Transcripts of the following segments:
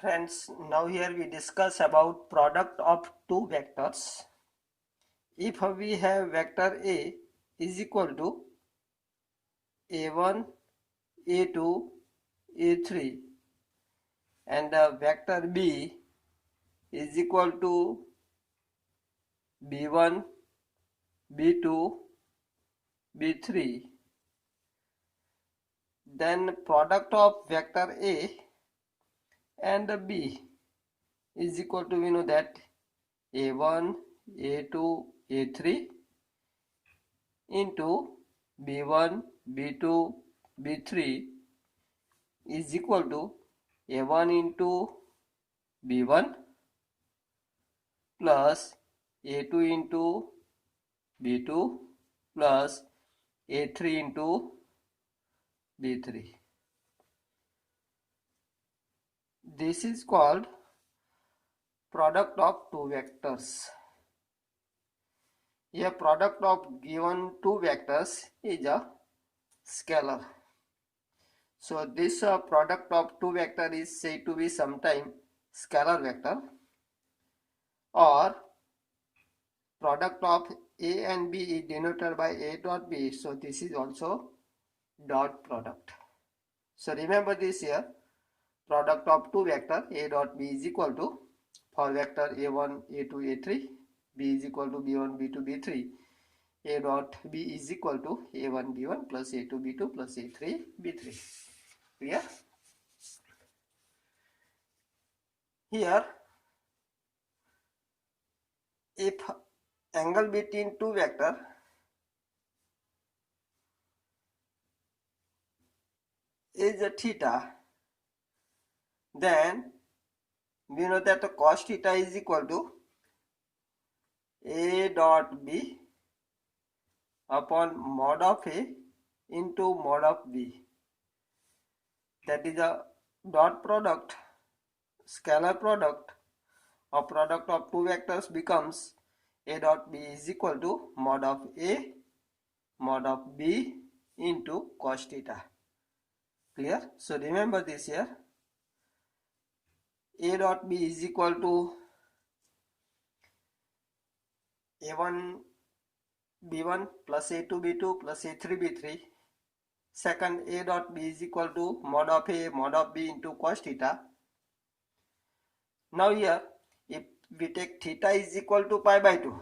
Friends, now here we discuss about product of two vectors. If we have vector A is equal to A1, A2, A3 and vector B is equal to B1, B2, B3, then product of vector A and B is equal to, we know that A1, A2, A3 into B1, B2, B3 is equal to A1 into B1 plus A2 into B2 plus A3 into B3. This is called product of two vectors. A product of given two vectors is a scalar. So this product of two vector is said to be sometime scalar vector, or product of A and B is denoted by A dot B, so this is also dot product. So remember this here, product of two vector A dot B is equal to, for vector A1, A2, A3, B is equal to B1, B2, B3, A dot B is equal to A1, B1 plus A2, B2 plus A3, B3. Clear? Here, if angle between two vector is a theta, then we know that the cos theta is equal to A dot B upon mod of A into mod of B. That is a dot product, scalar product of product of two vectors becomes A dot B is equal to mod of A mod of B into cos theta. Clear? So remember this here. A dot B is equal to A1 B1 plus A2 B2 plus A3 B3. Second, A dot B is equal to mod of A mod of B into cos theta. Now here, if we take theta is equal to pi by 2,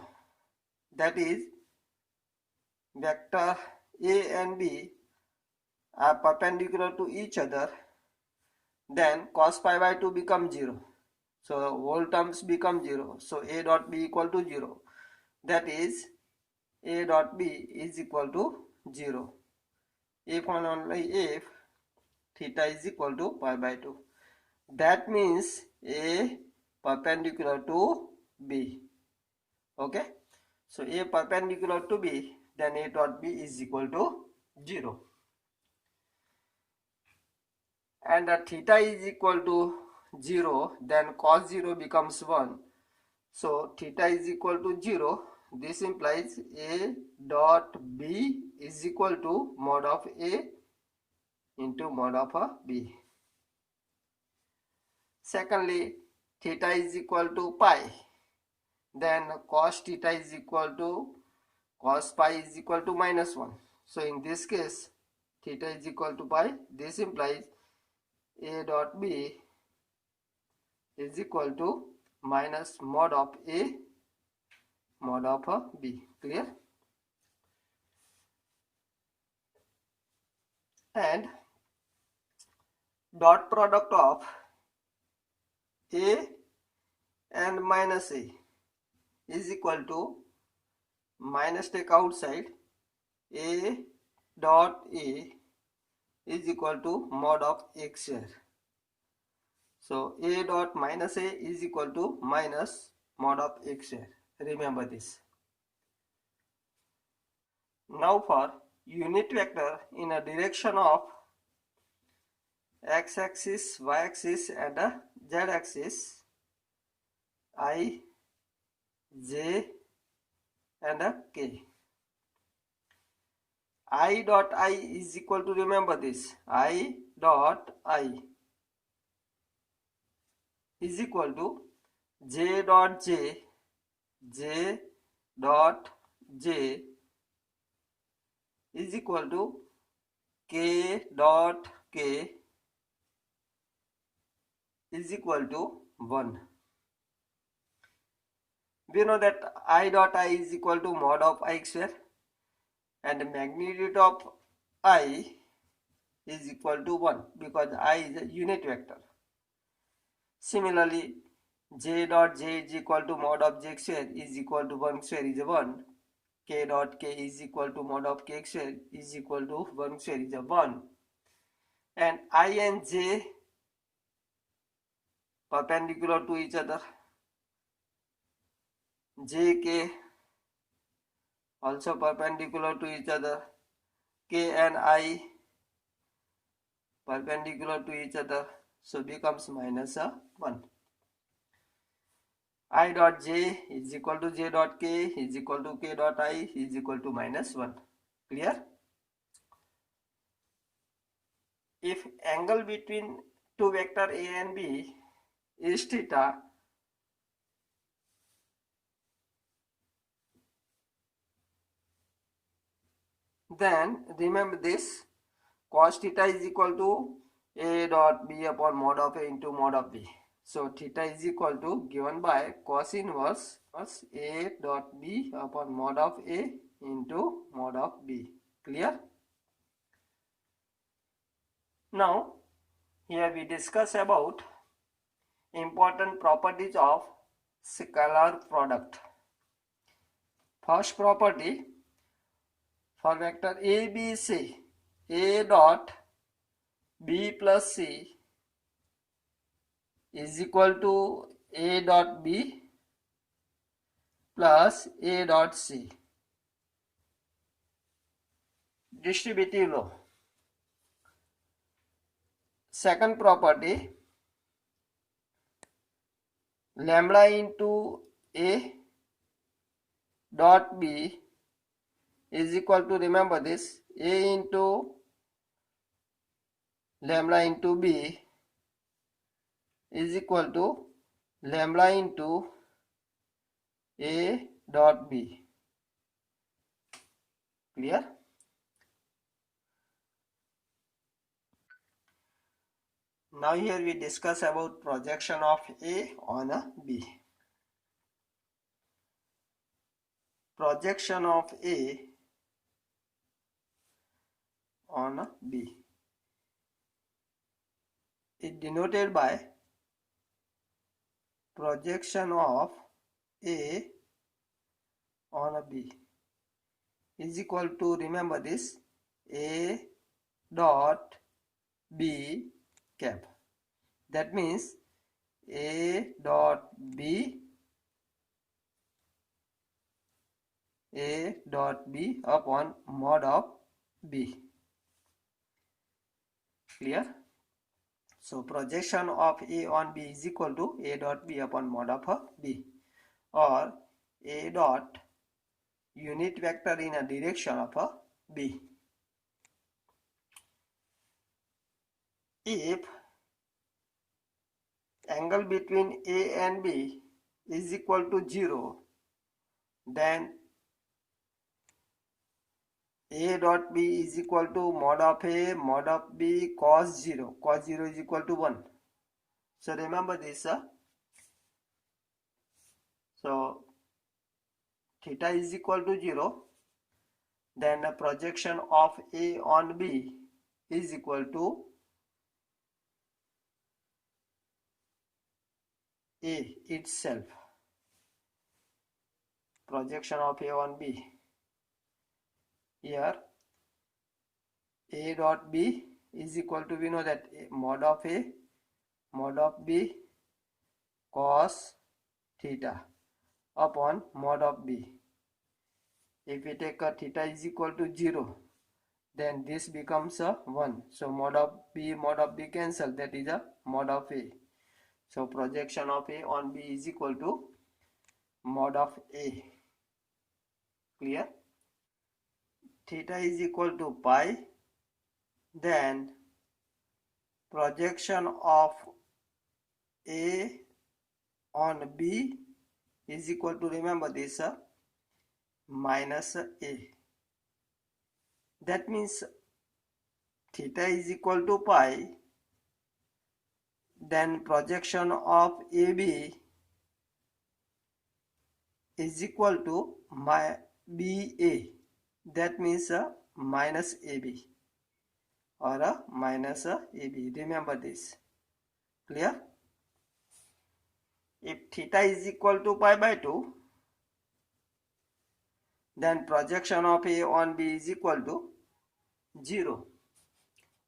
that is vector A and B are perpendicular to each other, then cos pi by 2 becomes 0. So whole terms become 0. So A dot B equal to 0. That is A dot B is equal to 0. If and only if theta is equal to pi by 2. That means A perpendicular to B. Okay. So A perpendicular to B, then A dot B is equal to 0. And theta is equal to 0, then cos 0 becomes 1. So theta is equal to 0. This implies A dot B is equal to mod of A into mod of B. Secondly, theta is equal to pi. Then cos theta is equal to cos pi is equal to minus 1. So in this case, theta is equal to pi. This implies A dot B is equal to minus mod of A mod of B. Clear? And dot product of A and minus A is equal to, minus take outside, A dot A is equal to mod of x here. So A dot minus A is equal to minus mod of x here. Remember this. Now for unit vector in a direction of x-axis, y-axis and a z-axis, I, j and a k. I dot I is equal to, remember this, I dot I is equal to j dot j dot j is equal to k dot k is equal to 1. We know that I dot I is equal to mod of I square, and the magnitude of I is equal to 1 because I is a unit vector. Similarly, j dot j is equal to mod of j square is equal to 1 square is a 1. K dot k is equal to mod of k square is equal to 1 square is a 1. And I and j perpendicular to each other. J k also perpendicular to each other. K and I perpendicular to each other, so becomes minus 1. I dot j is equal to j dot k is equal to k dot I is equal to minus 1. Clear? If angle between two vector A and B is theta, then remember this: cos theta is equal to A dot B upon mod of A into mod of B. So theta is equal to, given by cos inverse A dot B upon mod of A into mod of B. Clear? Now here we discuss about important properties of scalar product. First property, for vector A, B, C, A dot B plus C is equal to A dot B plus A dot C. Distributive law. Second property, lambda into A dot B is equal to, remember this, A into lambda into B is equal to lambda into A dot B. Clear? Now here we discuss about projection of A on a B. Projection of A on a B is denoted by projection of A on a B is equal to, remember this, A dot B cap. That means A dot B upon mod of B. Clear? So projection of A on B is equal to A dot B upon mod of B, or A dot unit vector in a direction of B. If angle between A and B is equal to 0, then A dot B is equal to mod of A mod of B cos 0. Cos 0 is equal to 1. So remember this. So theta is equal to 0. Then the projection of A on B is equal to A itself. Projection of A on B. Here A dot B is equal to, we know that mod of A mod of B cos theta upon mod of B. If we take a theta is equal to 0, then this becomes a 1. So mod of B cancel, that is a mod of A. So projection of A on B is equal to mod of A. Clear? Theta is equal to pi. Then projection of A on B is equal to, remember this, minus A. That means theta is equal to pi, then projection of AB is equal to my BA. That means minus AB or minus AB. Remember this. Clear? If theta is equal to pi by 2, then projection of A on B is equal to 0,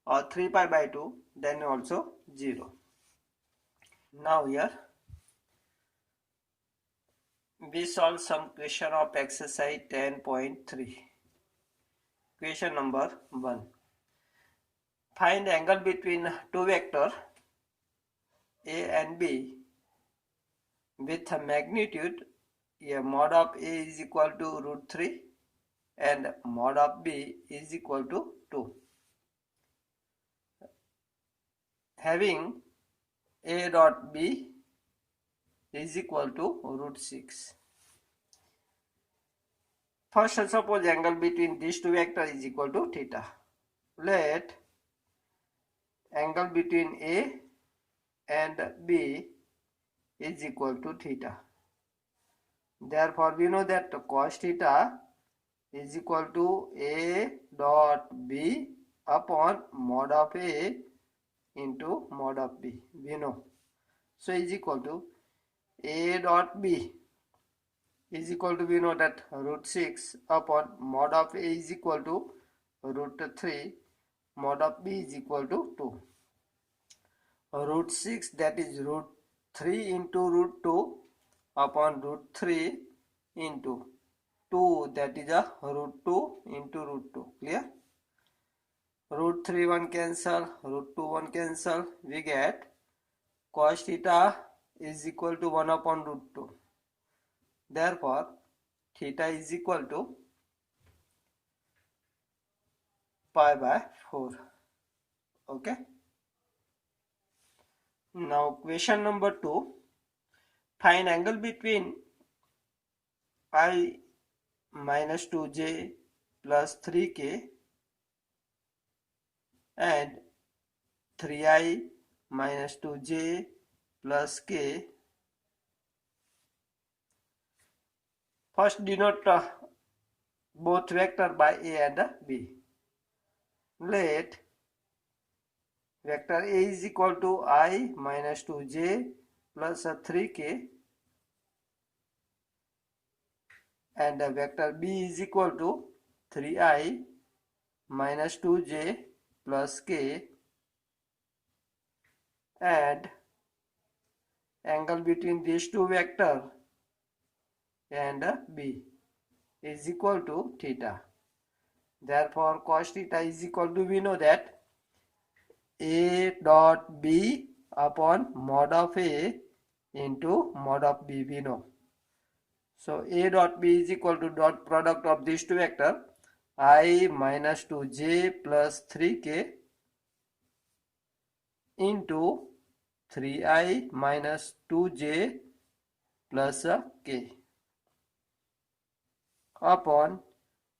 or 3 pi by 2, then also 0. Now here we solve some question of exercise 10.3. Question number 1. Find angle between two vectors A and B with a magnitude, mod of A is equal to root 3 and mod of B is equal to 2. Having A dot B is equal to root 6. First, suppose angle between these two vectors is equal to theta. Let angle between A and B is equal to theta. Therefore, we know that cos theta is equal to A dot B upon mod of A into mod of B. We know. So, is equal to A dot B is equal to, we know that root 6 upon mod of A is equal to root 3, mod of B is equal to 2. Root 6, that is root 3 into root 2 upon root 3 into 2, that is a root 2 into root 2. Clear? Root 3 1 cancel, root 2 1 cancel. We get cos theta is equal to 1 upon root 2. Therefore, theta is equal to pi by 4. Okay. Now question number 2. Find angle between I minus 2j plus 3k and 3i minus 2j plus k. First, denote both vector by A and B. Let vector A is equal to I minus 2j plus 3k and vector B is equal to 3i minus 2j plus k, and angle between these two vectors and B is equal to theta. Therefore, cos theta is equal to, we know that A dot B upon mod of A into mod of B, we know. So, A dot B is equal to dot product of these two vectors, I minus 2j plus 3k into 3i minus 2j plus k upon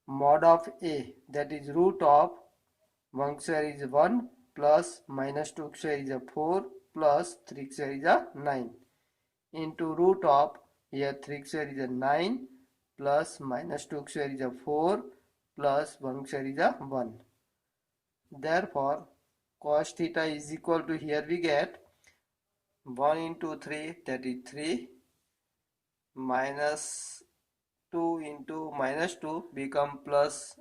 mod of A, that is root of 1 square is 1 plus minus 2 square is 4 plus 3 square is 9 into root of, here 3 square is 9 plus minus 2 square is 4 plus 1 square is 1. Therefore, cos theta is equal to, here we get 1 into 3, that is 3, minus 2 into minus 2 become plus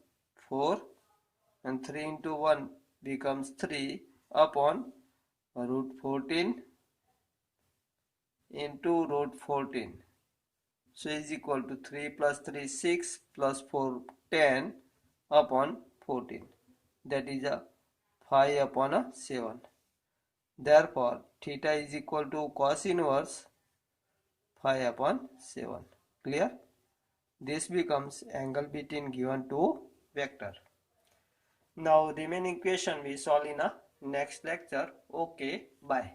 4, and 3 into 1 becomes 3 upon root 14 into root 14. So is equal to 3 plus 3 6 plus 4 10 upon 14. That is a 5 upon a 7. Therefore, theta is equal to cos inverse 5 upon 7. Clear? This becomes angle between given two vector. Now remaining question we solve in a next lecture. Okay, bye.